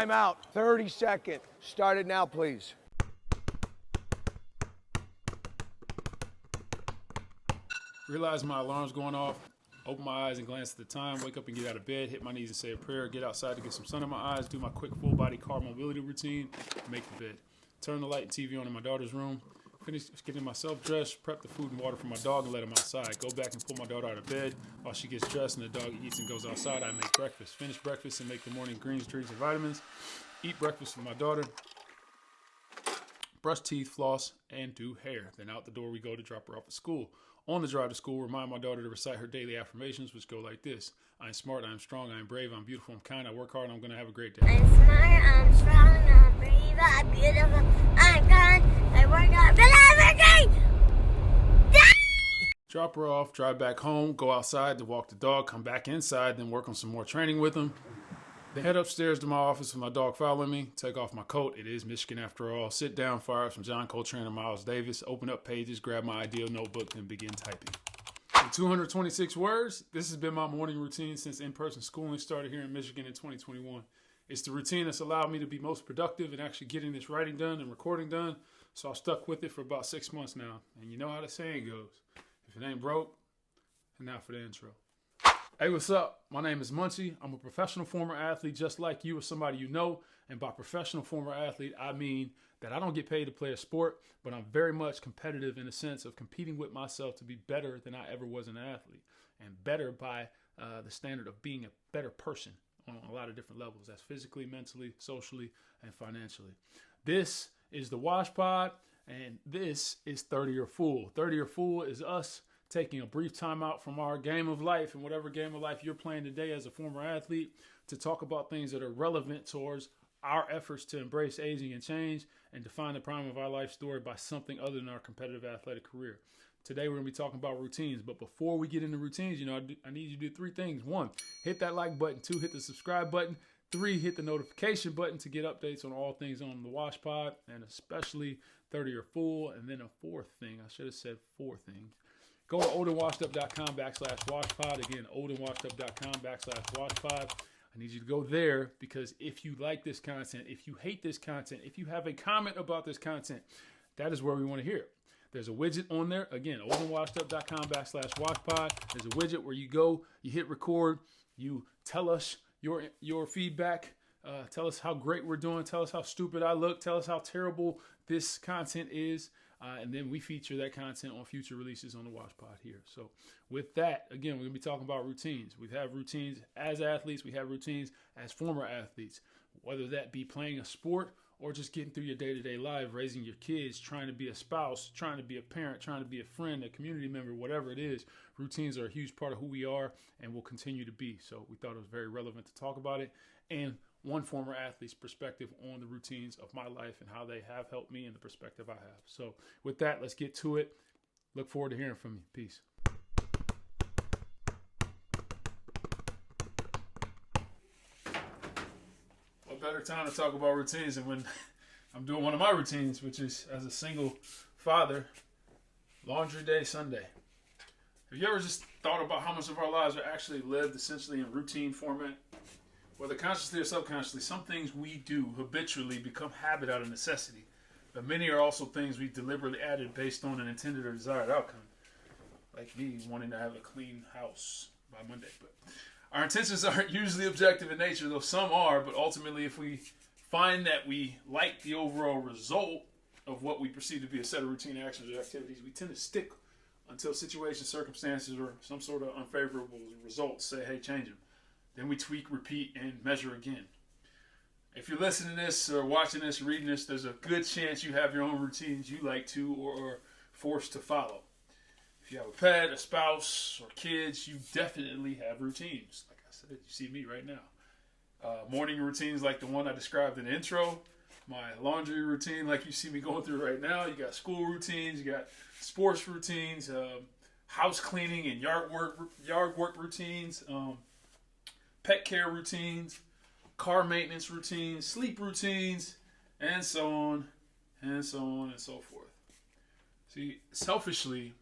Timeout. 30 seconds. Start it now, please. Realize my alarm's going off. Open my eyes and glance at the time. Wake up and get out of bed. Hit my knees and say a prayer. Get outside to get some sun in my eyes. Do my quick full body car mobility routine. Make the bed. Turn the light and TV on in my daughter's room. Finish getting myself dressed. Prep the food and water for my dog and let him outside. Go back and pull my daughter out of bed. While she gets dressed and the dog eats and goes outside, I make breakfast. Finish breakfast and make the morning greens, drinks, and vitamins. Eat breakfast with my daughter. Brush teeth, floss, and do hair. Then out the door we go to drop her off at school. On the drive to school, remind my daughter to recite her daily affirmations, which go like this. I am smart, I am strong, I am brave, I'm beautiful, I'm kind, I work hard, and I'm going to have a great day. I'm smart, I'm strong, I'm brave, I'm beautiful, I'm kind, I work hard, but I'm a great. Drop her off, drive back home, go outside to walk the dog, come back inside, then work on some more training with him. Then head upstairs to my office with my dog following me, take off my coat, it is Michigan after all, sit down, fire up some John Coltrane and Miles Davis, open up Pages, grab my ideal notebook, and begin typing. In 226 words, this has been my morning routine since in-person schooling started here in Michigan in 2021. It's the routine that's allowed me to be most productive in actually getting this writing done and recording done, so I've stuck with it for about 6 months now. And you know how the saying goes, if it ain't broke, and now for the intro. Hey, what's up? My name is Munchie. I'm a professional former athlete just like you or somebody you know. And by professional former athlete, I mean that I don't get paid to play a sport, but I'm very much competitive in the sense of competing with myself to be better than I ever was an athlete. And better by the standard of being a better person on a lot of different levels. That's physically, mentally, socially, and financially. This is the Wash Pod, and this is 30 or Fool. 30 or Fool is us taking a brief time out from our game of life and whatever game of life you're playing today as a former athlete to talk about things that are relevant towards our efforts to embrace aging and change and define the prime of our life story by something other than our competitive athletic career. Today, we're going to be talking about routines. But before we get into routines, I need you to do 3 things. 1, hit that like button. 2, hit the subscribe button. 3, hit the notification button to get updates on all things on the Wash Pod and especially 30 or Fool. And then a 4th thing, I should have said 4 things. Go to oldandwashedup.com/washpod. Again, oldandwashedup.com/washpod. I need you to go there because if you like this content, if you hate this content, if you have a comment about this content, that is where we want to hear it. There's a widget on there. Again, oldandwashedup.com/washpod. There's a widget where you go, you hit record, you tell us your feedback. Tell us how great we're doing. Tell us how stupid I look. Tell us how terrible this content is. And then we feature that content on future releases on the Wash Pod here. So with that, again, we're going to be talking about routines. We have routines as athletes. We have routines as former athletes, whether that be playing a sport or just getting through your day-to-day life, raising your kids, trying to be a spouse, trying to be a parent, trying to be a friend, a community member, whatever it is. Routines are a huge part of who we are and will continue to be. So we thought it was very relevant to talk about it. And one former athlete's perspective on the routines of my life and how they have helped me and the perspective I have. So with that, let's get to it. Look forward to hearing from you. Peace. What better time to talk about routines than when I'm doing one of my routines, which is as a single father, laundry day Sunday. Have you ever just thought about how much of our lives are actually lived essentially in routine format? Whether consciously or subconsciously, some things we do habitually become habit out of necessity. But many are also things we deliberately added based on an intended or desired outcome. Like me wanting to have a clean house by Monday. But our intentions aren't usually objective in nature, though some are. But ultimately, if we find that we like the overall result of what we perceive to be a set of routine actions or activities, we tend to stick until situations, circumstances, or some sort of unfavorable results say, hey, change them. Then we tweak, repeat, and measure again. If you're listening to this or watching this, reading this, there's a good chance you have your own routines you like to or are forced to follow. If you have a pet, a spouse, or kids, you definitely have routines. Like I said, you see me right now. Morning routines like the one I described in the intro. My laundry routine like you see me going through right now. You got school routines. You got sports routines. House cleaning and yard work routines. Pet care routines, car maintenance routines, sleep routines, and so on, and so on, and so forth. See, selfishly,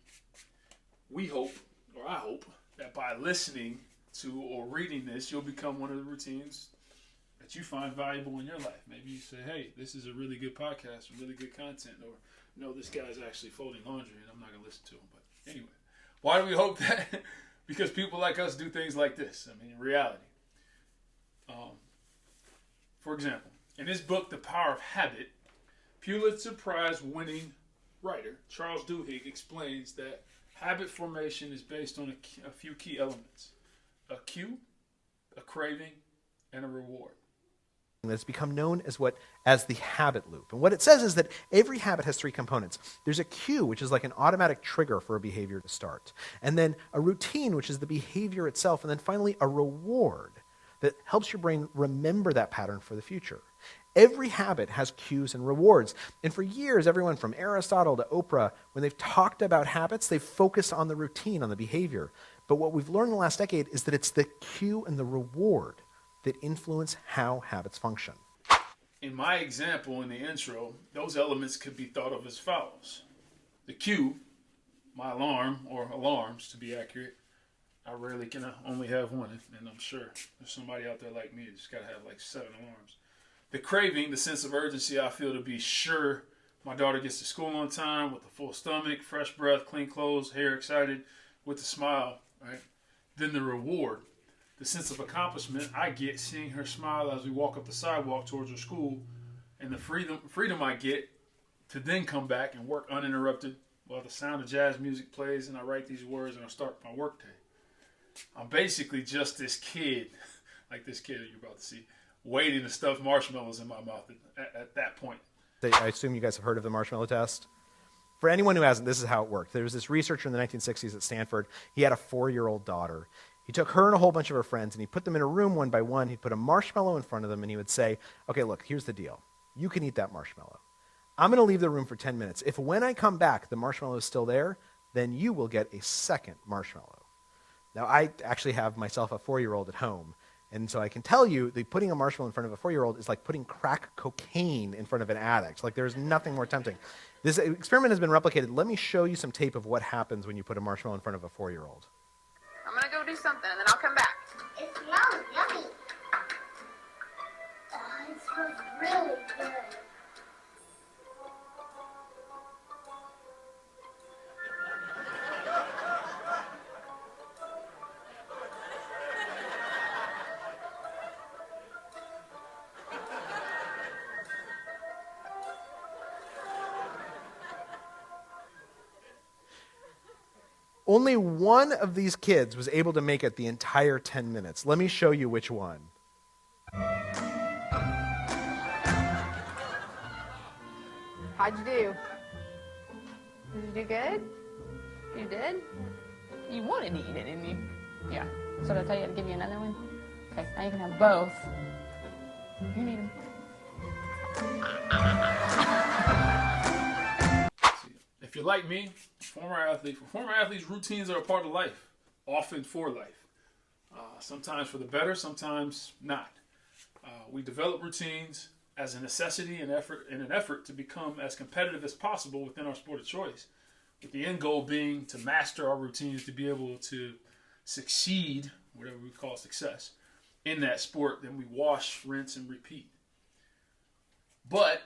we hope, or I hope, that by listening to or reading this, you'll become one of the routines that you find valuable in your life. Maybe you say, hey, this is a really good podcast, really good content, or no, this guy's actually folding laundry and I'm not going to listen to him. But anyway, why do we hope that? Because people like us do things like this. I mean, in reality. For example, in his book, The Power of Habit, Pulitzer Prize winning writer Charles Duhigg explains that habit formation is based on a few key elements: a cue, a craving, and a reward. That's become known as the habit loop. And what it says is that every habit has three components. There's a cue, which is like an automatic trigger for a behavior to start. And then a routine, which is the behavior itself. And then finally, a reward that helps your brain remember that pattern for the future. Every habit has cues and rewards. And for years, everyone from Aristotle to Oprah, when they've talked about habits, they've focused on the routine, on the behavior. But what we've learned in the last decade is that it's the cue and the reward that influence how habits function. In my example in the intro, those elements could be thought of as follows. The cue, my alarm, or alarms to be accurate. I rarely can only have one, and I'm sure there's somebody out there like me that just got to have like 7 alarms. The craving, the sense of urgency I feel to be sure my daughter gets to school on time with a full stomach, fresh breath, clean clothes, hair excited, with a smile, right? Then the reward, the sense of accomplishment I get seeing her smile as we walk up the sidewalk towards her school, and the freedom I get to then come back and work uninterrupted while the sound of jazz music plays and I write these words and I start my work day. I'm basically just this kid, like this kid you're about to see, waiting to stuff marshmallows in my mouth at that point. I assume you guys have heard of the marshmallow test. For anyone who hasn't, this is how it worked. There was this researcher in the 1960s at Stanford. He had a 4-year-old daughter. He took her and a whole bunch of her friends, and he put them in a room one by one. He'd put a marshmallow in front of them, and he would say, okay, look, here's the deal. You can eat that marshmallow. I'm going to leave the room for 10 minutes. If when I come back, the marshmallow is still there, then you will get a second marshmallow. Now, I actually have myself a 4-year-old at home, and so I can tell you that putting a marshmallow in front of a 4-year-old is like putting crack cocaine in front of an addict. Like, there's nothing more tempting. This experiment has been replicated. Let me show you some tape of what happens when you put a marshmallow in front of a 4-year-old. I'm going to go do something, and then I'll come back. It smells yummy. Oh, it smells really good. Only one of these kids was able to make it the entire 10 minutes. Let me show you which one. How'd you do? Did you do good? You did? You wanted to eat it, didn't you? Yeah. So did I tell you I'd give you another one? Okay, now you can have both. You need them. If you're like me, former athletes, routines are a part of life, often for life. Sometimes for the better, sometimes not. We develop routines as a necessity and in an effort to become as competitive as possible within our sport of choice, with the end goal being to master our routines to be able to succeed, whatever we call success, in that sport. Then we wash, rinse, and repeat. But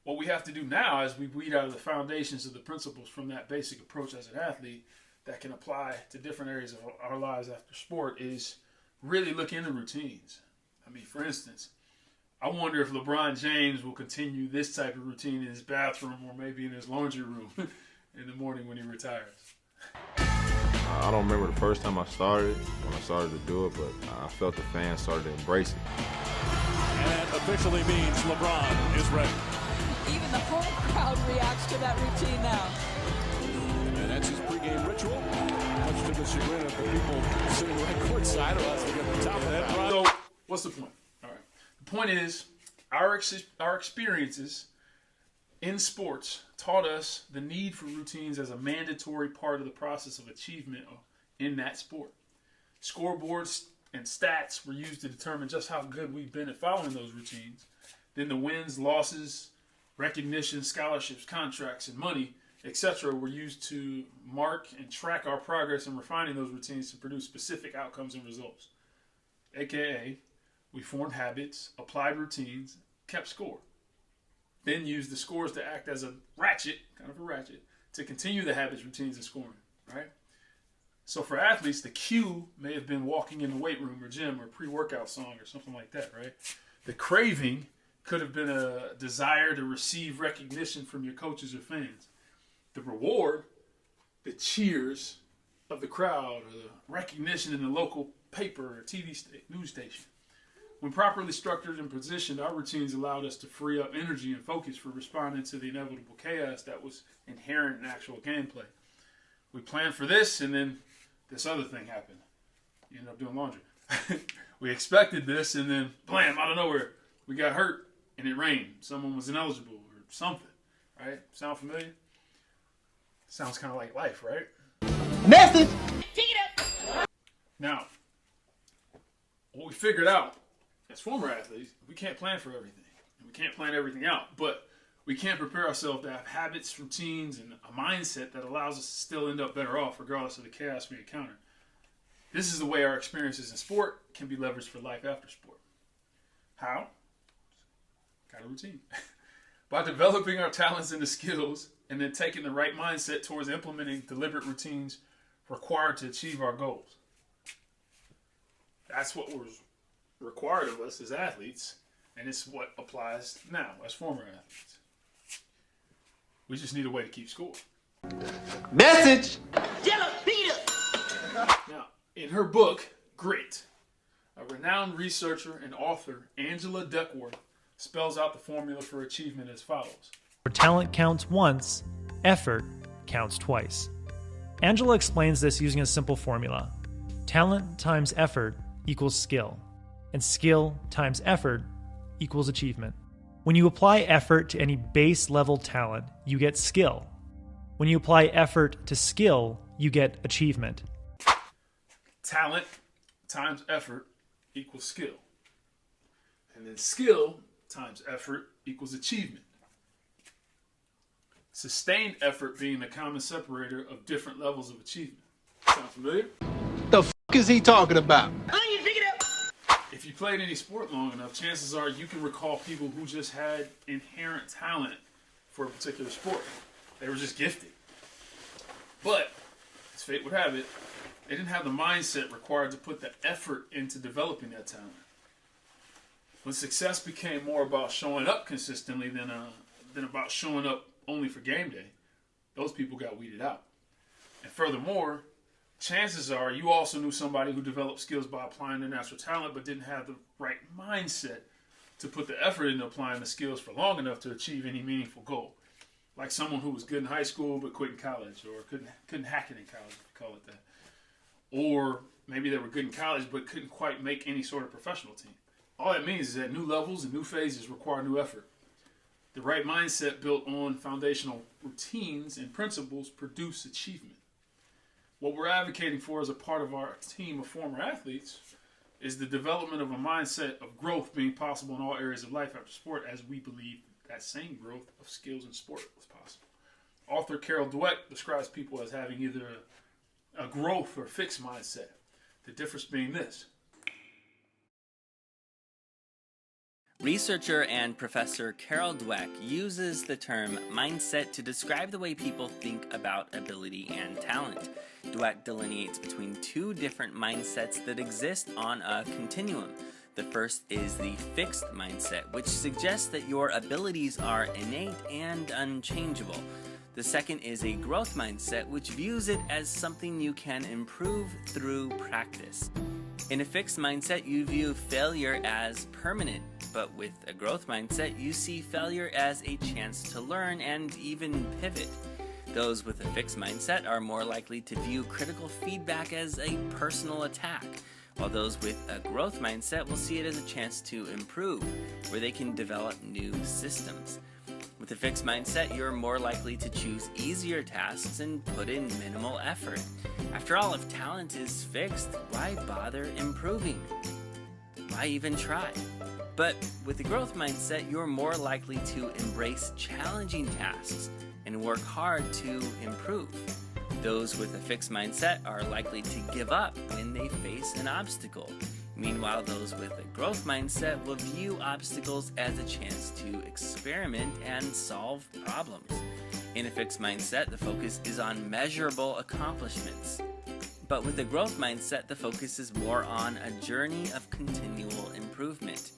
what we have to do now as we weed out of the foundations of the principles from that basic approach as an athlete that can apply to different areas of our lives after sport is really look into routines. I mean, for instance, I wonder if LeBron James will continue this type of routine in his bathroom or maybe in his laundry room in the morning when he retires. I don't remember the first time I started, when I started to do it, but I felt the fans started to embrace it. And that officially means LeBron is ready. Even the home crowd reacts to that routine now. And that's his pregame ritual, much to the chagrin of the people sitting right courtside of us to get the top of that. So, what's the point? All right. The point is, our experiences in sports taught us the need for routines as a mandatory part of the process of achievement in that sport. Scoreboards and stats were used to determine just how good we've been at following those routines. Then the wins, losses, recognition, scholarships, contracts, and money, etc. were used to mark and track our progress in refining those routines to produce specific outcomes and results. AKA, We formed habits, applied routines, kept score. Then used the scores to act as a ratchet, kind of a ratchet, to continue the habits, routines, and scoring, right? So for athletes, the cue may have been walking in the weight room or gym or pre-workout song or something like that, right? The craving could have been a desire to receive recognition from your coaches or fans. The reward, the cheers of the crowd or the recognition in the local paper or TV news station. When properly structured and positioned, our routines allowed us to free up energy and focus for responding to the inevitable chaos that was inherent in actual gameplay. We planned for this, and then this other thing happened. You ended up doing laundry. We expected this, and then, blam, out of nowhere, we got hurt, and it rained. Someone was ineligible or something, right? Sound familiar? Sounds kind of like life, right? Message! Now, what we figured out as former athletes, we can't plan for everything. We can't plan everything out, but we can prepare ourselves to have habits, routines, and a mindset that allows us to still end up better off regardless of the chaos we encounter. This is the way our experiences in sport can be leveraged for life after sport. How? Got a routine. By developing our talents and the skills, and then taking the right mindset towards implementing deliberate routines required to achieve our goals. That's what was required of us as athletes, and it's what applies now as former athletes. We just need a way to keep score. Message! Now, in her book, Grit, a renowned researcher and author, Angela Duckworth, spells out the formula for achievement as follows. Where talent counts once, effort counts twice. Angela explains this using a simple formula. Talent times effort equals skill, and skill times effort equals achievement. When you apply effort to any base level talent, you get skill. When you apply effort to skill, you get achievement. Talent times effort equals skill. And then skill times effort equals achievement. Sustained effort being the common separator of different levels of achievement. Sound familiar? The f*** is he talking about? If you played any sport long enough, chances are you can recall people who just had inherent talent for a particular sport. They were just gifted. But, as fate would have it, they didn't have the mindset required to put the effort into developing that talent. When success became more about showing up consistently than about showing up only for game day, those people got weeded out. And furthermore, chances are you also knew somebody who developed skills by applying their natural talent but didn't have the right mindset to put the effort into applying the skills for long enough to achieve any meaningful goal. Like someone who was good in high school but quit in college, or couldn't hack it in college, if you call it that. Or maybe they were good in college but couldn't quite make any sort of professional team. All that means is that new levels and new phases require new effort. The right mindset built on foundational routines and principles produce achievement. What we're advocating for as a part of our team of former athletes is the development of a mindset of growth being possible in all areas of life after sport, as we believe that same growth of skills in sport was possible. Author Carol Dweck describes people as having either a growth or fixed mindset. The difference being this. Researcher and professor Carol Dweck uses the term mindset to describe the way people think about ability and talent. Dweck delineates between two different mindsets that exist on a continuum. The first is the fixed mindset, which suggests that your abilities are innate and unchangeable. The second is a growth mindset, which views it as something you can improve through practice. In a fixed mindset, you view failure as permanent, but with a growth mindset, you see failure as a chance to learn and even pivot. Those with a fixed mindset are more likely to view critical feedback as a personal attack, while those with a growth mindset will see it as a chance to improve, where they can develop new systems. With a fixed mindset, you're more likely to choose easier tasks and put in minimal effort. After all, if talent is fixed, why bother improving? Why even try? But with a growth mindset, you're more likely to embrace challenging tasks and work hard to improve. Those with a fixed mindset are likely to give up when they face an obstacle, Meanwhile, those with a growth mindset will view obstacles as a chance to experiment and solve problems. In a fixed mindset, the focus is on measurable accomplishments. But with a growth mindset, the focus is more on a journey of continual improvement.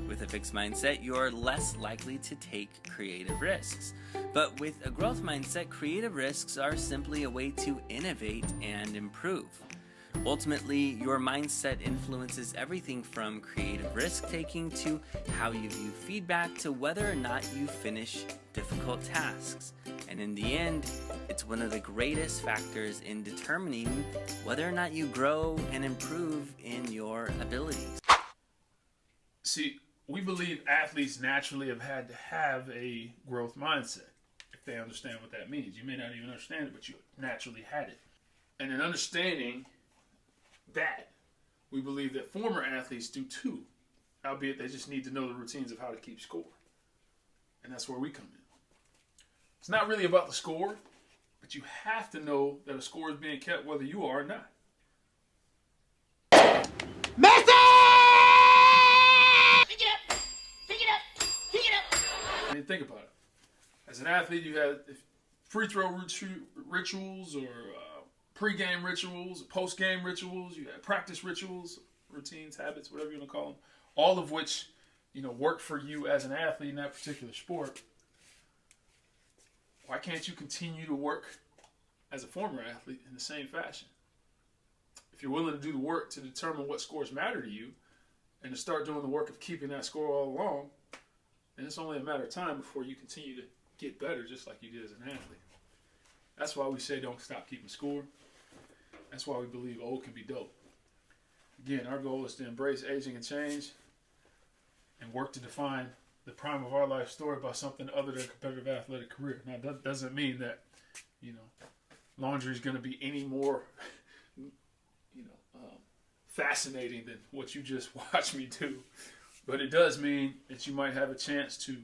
With a fixed mindset, you're less likely to take creative risks. But with a growth mindset, creative risks are simply a way to innovate and improve. Ultimately, your mindset influences everything from creative risk-taking to how you view feedback to whether or not you finish difficult tasks. And in the end, it's one of the greatest factors in determining whether or not you grow and improve in your abilities. See, we believe athletes naturally have had to have a growth mindset, if they understand what that means. You may not even understand it, but you naturally had it. And in understanding that, we believe that former athletes do too, albeit they just need to know the routines of how to keep score. And that's where we come in. It's not really about the score, but you have to know that a score is being kept whether you are or not. Messi! I mean, think about it. As an athlete, you had free throw rituals or pre-game rituals, post-game rituals. You had practice rituals, routines, habits, whatever you want to call them, all of which, work for you as an athlete in that particular sport. Why can't you continue to work as a former athlete in the same fashion? If you're willing to do the work to determine what scores matter to you and to start doing the work of keeping that score all along, then it's only a matter of time before you continue to get better just like you did as an athlete. That's why we say don't stop keeping score. That's why we believe old can be dope. Again, our goal is to embrace aging and change and work to define the prime of our life story by something other than a competitive athletic career. Now, that doesn't mean that, laundry is going to be any more, fascinating than what you just watched me do. But it does mean that you might have a chance to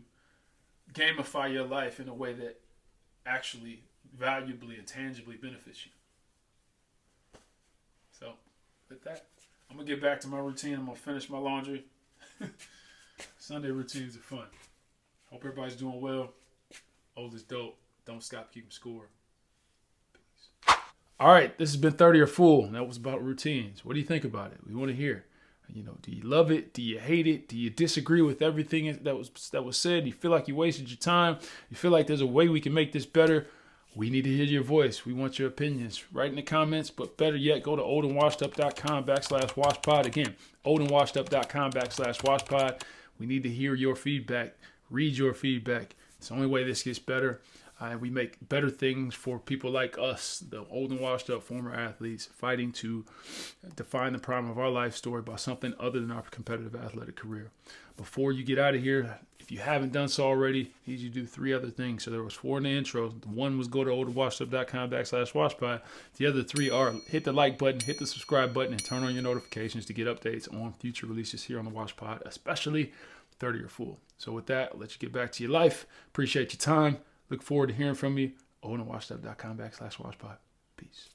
gamify your life in a way that actually valuably and tangibly benefits you. So, with that, I'm going to get back to my routine. I'm going to finish my laundry. Sunday routines are fun. Hope everybody's doing well. Old is dope. Don't stop keeping score. Peace. All right, this has been 30 or Full. That was about routines. What do you think about it? We want to hear. Do you love it? Do you hate it? Do you disagree with everything that was said? Do you feel like you wasted your time? You feel like there's a way we can make this better? We need to hear your voice. We want your opinions. Write in the comments, but better yet, go to oldandwashedup.com/washpod. Again, oldandwashedup.com/washpod. We need to hear your feedback, read your feedback. It's the only way this gets better. We make better things for people like us, the old and washed up former athletes, fighting to define the prime of our life story by something other than our competitive athletic career. Before you get out of here, if you haven't done so already, I need you to do 3 other things. So there was 4 in the intro. The one was go to oldandwashedup.com/washpod. The other 3 are hit the like button, hit the subscribe button, and turn on your notifications to get updates on future releases here on the Wash Pod, especially 30 or Full. So with that, I'll let you get back to your life. Appreciate your time. Look forward to hearing from you. oldandwashedup.com/washpod. Peace.